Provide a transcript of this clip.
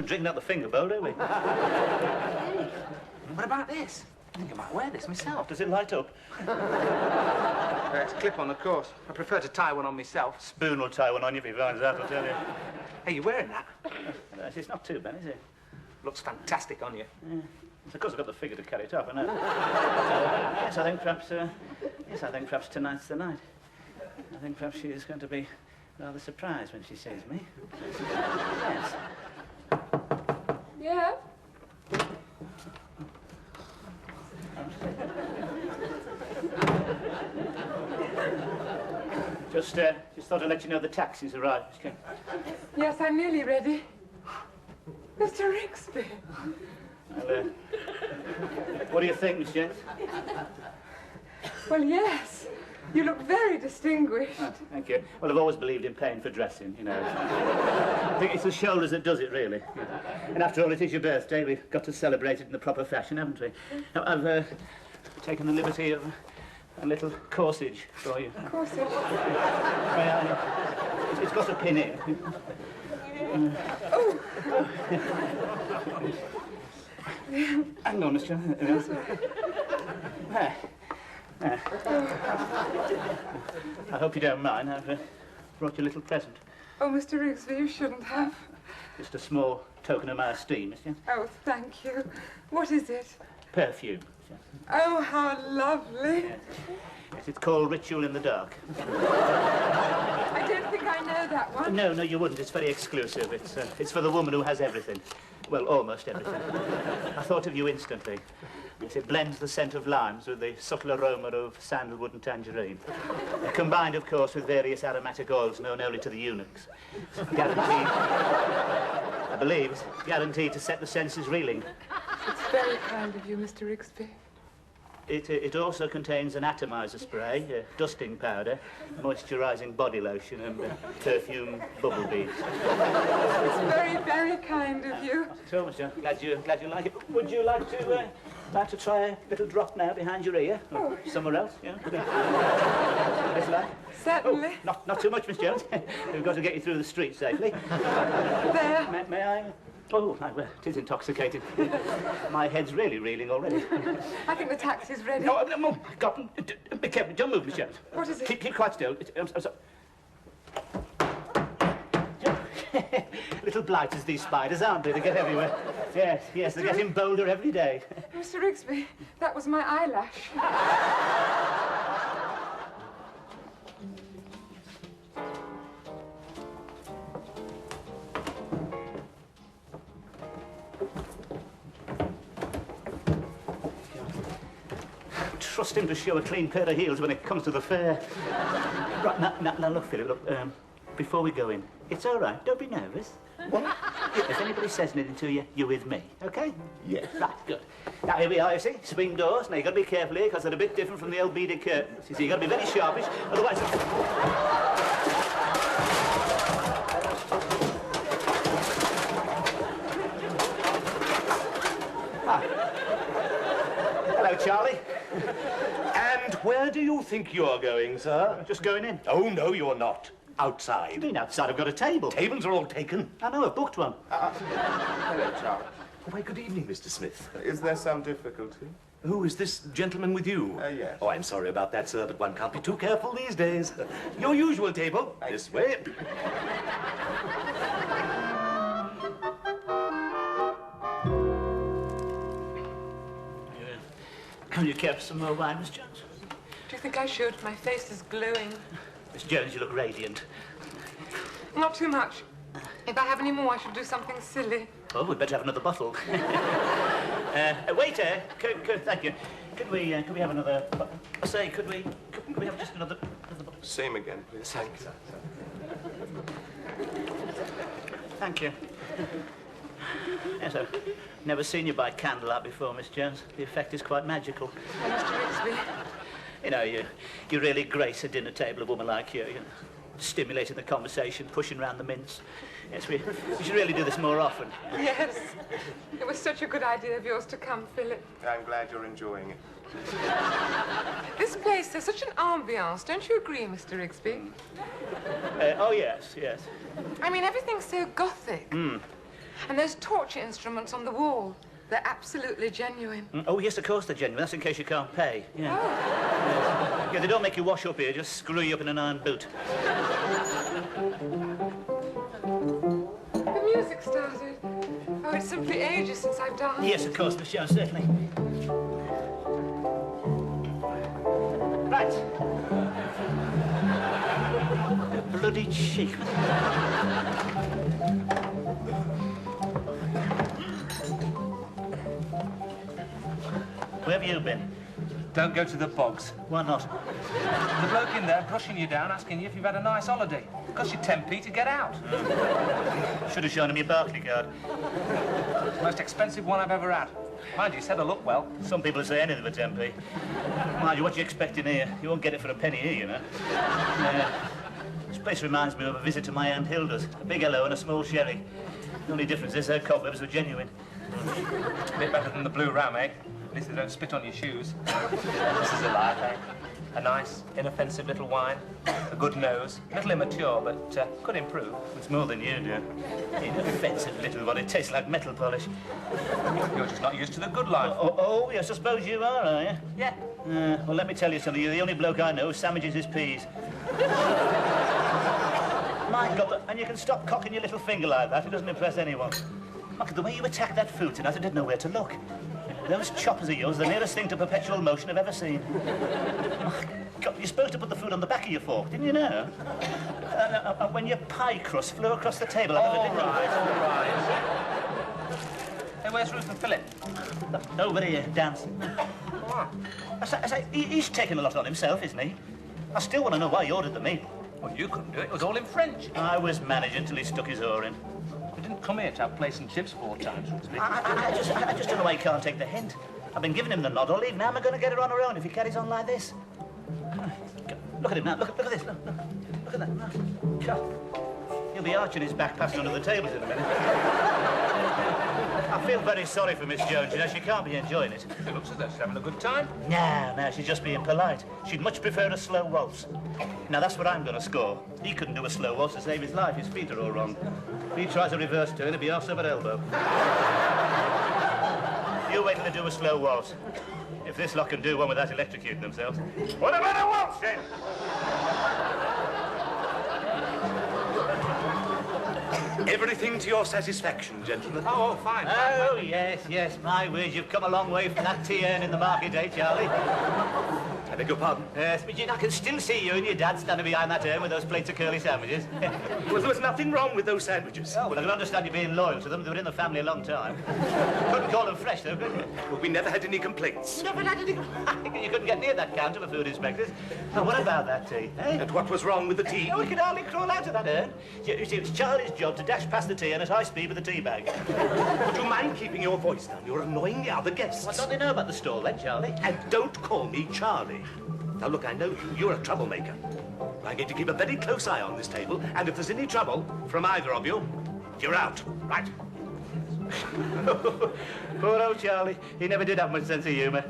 We're drinking out the finger bowl, don't we? What about this? I think I might wear this myself. Does it light up? It's a clip-on, of course. I prefer to tie one on myself. Spoon will tie one on you if he finds that, I'll tell you. Hey, you wearing that? It's not too bad, is it? Looks fantastic on you. Yeah. Of course, I've got the figure to carry it off, I know. Yes, I think perhaps... yes, I think perhaps tonight's the night. I think perhaps she is going to be rather surprised when she sees me. Yes. Yeah? Just thought I'd let you know the taxi's arrived. Okay. Yes, I'm nearly ready. Mr. Rigsby. Well, what do you think, Miss Jones? Well, yes. You look very distinguished. Oh, thank you. Well, I've always believed in paying for dressing, you know. I think it's the shoulders that does it, really. And after all, it is your birthday. We've got to celebrate it in the proper fashion, haven't we? Now, I've taken the liberty of a little corsage for you. Corsage? Well, it's got a pin in. Oh! Hang on, Miss Jones. There. I hope you don't mind. I've brought you a little present. Oh, Mr. Rigsby, you shouldn't have. Just a small token of my esteem, Miss Jones. Oh, thank you. What is it? Perfume. Oh, how lovely. Yes. Yes, it's called Ritual in the Dark. I don't think I know that one. No, you wouldn't. It's very exclusive. It's for the woman who has everything. Well, almost everything. I thought of you instantly. Yes, it blends the scent of limes with the subtle aroma of sandalwood and tangerine. Combined, of course, with various aromatic oils known only to the eunuchs. Guaranteed, I believe, it's guaranteed to set the senses reeling. It's very kind of you, Mr. Rigsby. It also contains an atomizer spray, dusting powder, moisturising body lotion, and perfume bubble beads. It's very, very kind of you. So much, glad you like it. Would you like to try a little drop now behind your ear, or somewhere else? Yeah. This light? Certainly. Oh, not too much, Miss Jones. We've got to get you through the street safely. There. May I? Oh, well, it is intoxicating. My head's really reeling already. I think the taxi's ready. No, God, be careful. Don't move, Miss Jones. What is it? Keep quite still. I'm sorry. Little blighters, these spiders, aren't they? They get everywhere. Yes, they're getting bolder every day. Mr. Rigsby, that was my eyelash. Trust him to show a clean pair of heels when it comes to the fair. Right, now look, Philip, look, before we go in, it's all right, don't be nervous. What? If anybody says anything to you, you're with me, OK? Yes. Right, good. Now, here we are, you see, swing doors. Now, you've got to be careful here, because they're a bit different from the old beaded curtains. You see, you've got to be very sharpish, otherwise... Hello, Charlie. And where do you think you're going, sir? Just going in. Oh, no, you're not. What do Outside. you mean outside? I've got a table. Tables are all taken. I know, I've booked one. Hello, Charlie. Why, good evening, Mr. Smith. Is there some difficulty? Who is this gentleman with you? Yes. Oh, I'm sorry about that, sir, but one can't be too careful these days. Your usual table. This way. Can you care for some more wine, Miss Jones? Do you think I should? My face is glowing. Miss Jones, you look radiant. Not too much. If I have any more, I shall do something silly. Oh, we'd better have another bottle. Waiter, thank you. Could we have another... could we have just another bottle? Same again, please. Thank you, sir. Thank you. Yes, I've never seen you by candlelight before, Miss Jones. The effect is quite magical. Oh, Mr. Rigsby. You know, you really grace a dinner table, a woman like you know, stimulating the conversation, pushing round the mince. Yes, we should really do this more often. Yes. It was such a good idea of yours to come, Philip. I'm glad you're enjoying it. This place has such an ambiance, don't you agree, Mr. Rigsby? Oh, yes. I mean, everything's so gothic. And those torture instruments on the wall. They're absolutely genuine. Oh, yes, of course they're genuine. That's in case you can't pay. Yeah. Oh. Yeah, they don't make you wash up here, just screw you up in an iron boot. The music started. Oh, it's simply ages since I've danced. Yes, of course, Michelle, certainly. Right. The bloody cheek. Where have you been? Don't go to the bogs. Why not? The bloke in there brushing you down, asking you if you've had a nice holiday. Cost you 10p to get out. Should have shown him your Barclay card. It's the most expensive one I've ever had. Mind you, said I look well. Some people say anything for 10p. Mind you, what you expecting here? You won't get it for a penny here, you know. This place reminds me of a visit to my Aunt Hilda's. A big hello and a small sherry. The only difference is her cobwebs were genuine. A bit better than the Blue Ram, eh? At least they don't spit on your shoes. This is a life, eh? A nice, inoffensive little wine. A good nose. A little immature, but could improve. It's more than you do. Inoffensive little one. It tastes like metal polish. You're just not used to the good life. Oh, yes, I suppose you are you? Yeah. Well, let me tell you something. You're the only bloke I know who sandwiches his peas. My God, and you can stop cocking your little finger like that. It doesn't impress anyone. Look, the way you attacked that food tonight, I didn't know where to look. Those choppers of yours are the nearest thing to perpetual motion I've ever seen. Oh, God, you're supposed to put the food on the back of your fork, didn't you know? When your pie crust flew across the table, I never did. All right. Hey, where's Ruth and Philip? Over here, dancing. What? I say, he's taking a lot on himself, isn't he? I still want to know why he ordered the meal. Well, you couldn't do it. It was all in French. I was managing till he stuck his oar in. We didn't come here to have place and chips 4 times. I just don't know why he can't take the hint. I've been giving him the nod all evening. How am I going to get her on her own if he carries on like this? Look at him now. Look at this. Look at that. God. He'll be arching his back past under the tables in a minute. I feel very sorry for Miss Jones. You know, she can't be enjoying it. It looks as though she's having a good time. No, she's just being polite. She'd much prefer a slow waltz. Now, that's what I'm going to score. He couldn't do a slow waltz to save his life. His feet are all wrong. If he tries a reverse turn, he'll be arse over elbow. You wait till they do a slow waltz. If this lot can do one without electrocuting themselves. What about a waltz, then? Everything to your satisfaction, gentlemen. Oh, fine. Oh, yes, my word, you've come a long way from that tea urn in the market, eh, Charlie? I beg your pardon? Yes, but I can still see you and your dad standing behind that urn with those plates of curly sandwiches. Well, there was nothing wrong with those sandwiches. Oh, well, I can understand you being loyal to them. They were in the family a long time. Couldn't call them fresh, though, could you? Well, we never had any complaints. No, but I didn't... You couldn't get near that counter for food inspectors. Now, what about that tea, eh? And what was wrong with the tea? No, we could hardly crawl out of that urn. You see, it's Charlie's job to dash past the tea and at high speed with a tea bag. Would you mind keeping your voice down? You're annoying the other guests. What don't they know about the stall, then, Charlie? And don't call me Charlie. Now, look, I know you. You're a troublemaker. I'm going to keep a very close eye on this table, and if there's any trouble from either of you, you're out. Right. Poor old Charlie. He never did have much sense of humour.